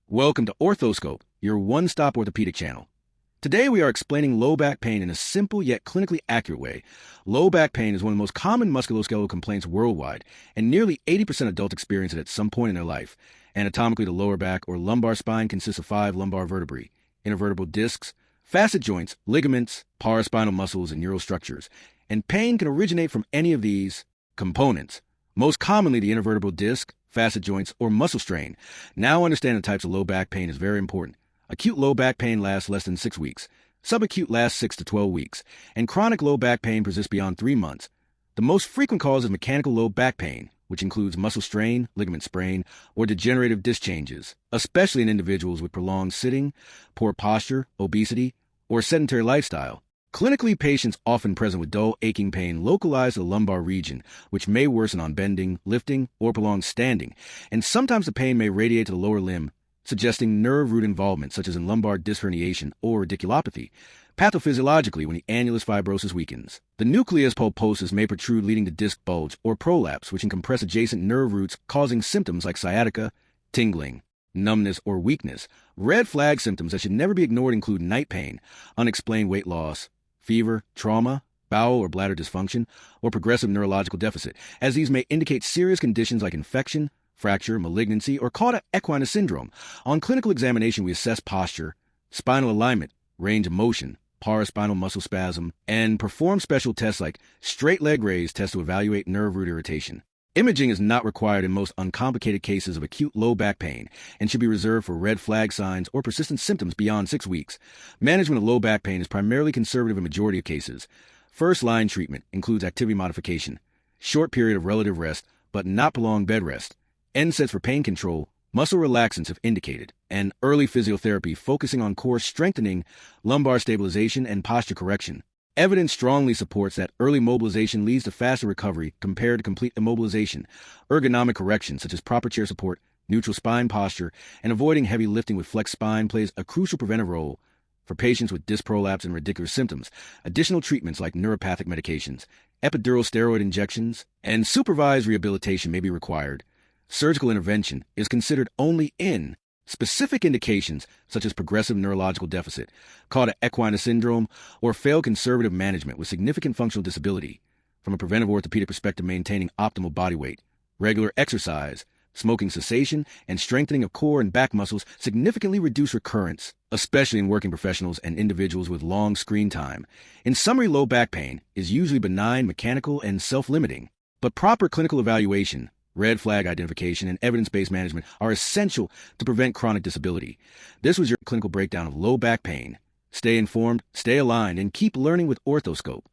Welcome to Orthoscope, your one-stop orthopedic channel. Today we are explaining low back pain in a simple yet clinically accurate way. Low back pain is one of the most common musculoskeletal complaints worldwide, and nearly 80% of adults experience it at some point in their life. Anatomically, the lower back or lumbar spine consists of 5 lumbar vertebrae, intervertebral discs, facet joints, ligaments, paraspinal muscles, and neural structures. And pain can originate from any of these components. Most commonly, the intervertebral disc, facet joints, or muscle strain. Now understanding the types of low back pain is very important. Acute low back pain lasts less than 6 weeks. Subacute lasts 6 to 12 weeks. And chronic low back pain persists beyond 3 months. The most frequent cause is mechanical low back pain, which includes muscle strain, ligament sprain, or degenerative disc changes, especially in individuals with prolonged sitting, poor posture, obesity, or sedentary lifestyle. Clinically, patients often present with dull, aching pain localized to the lumbar region, which may worsen on bending, lifting, or prolonged standing, and sometimes the pain may radiate to the lower limb, suggesting nerve root involvement, such as in lumbar disc herniation or radiculopathy. Pathophysiologically, when the annulus fibrosus weakens, the nucleus pulposus may protrude, leading to disc bulge or prolapse, which can compress adjacent nerve roots, causing symptoms like sciatica, tingling, numbness, or weakness. Red flag symptoms that should never be ignored include night pain, unexplained weight loss, fever, trauma, bowel or bladder dysfunction, or progressive neurological deficit, as these may indicate serious conditions like infection, fracture, malignancy, or cauda equina syndrome. On clinical examination, we assess posture, spinal alignment, range of motion, paraspinal muscle spasm, and perform special tests like straight leg raise tests to evaluate nerve root irritation. Imaging is not required in most uncomplicated cases of acute low back pain and should be reserved for red flag signs or persistent symptoms beyond 6 weeks. Management of low back pain is primarily conservative in majority of cases. First-line treatment includes activity modification, short period of relative rest, but not prolonged bed rest, NSAIDs for pain control, muscle relaxants if indicated, and early physiotherapy focusing on core strengthening, lumbar stabilization, and posture correction. Evidence strongly supports that early mobilization leads to faster recovery compared to complete immobilization. Ergonomic correction, such as proper chair support, neutral spine posture, and avoiding heavy lifting with flexed spine plays a crucial preventive role for patients with disc prolapse and radicular symptoms. Additional treatments like neuropathic medications, epidural steroid injections, and supervised rehabilitation may be required. Surgical intervention is considered only in specific indications such as progressive neurological deficit, cauda equina syndrome, or failed conservative management with significant functional disability. From a preventive orthopedic perspective, maintaining optimal body weight, regular exercise, smoking cessation, and strengthening of core and back muscles significantly reduce recurrence, especially in working professionals and individuals with long screen time. In summary, low back pain is usually benign, mechanical, and self-limiting, but proper clinical evaluation, red flag identification, and evidence-based management are essential to prevent chronic disability. This was your clinical breakdown of low back pain. Stay informed, stay aligned, and keep learning with Orthoscope.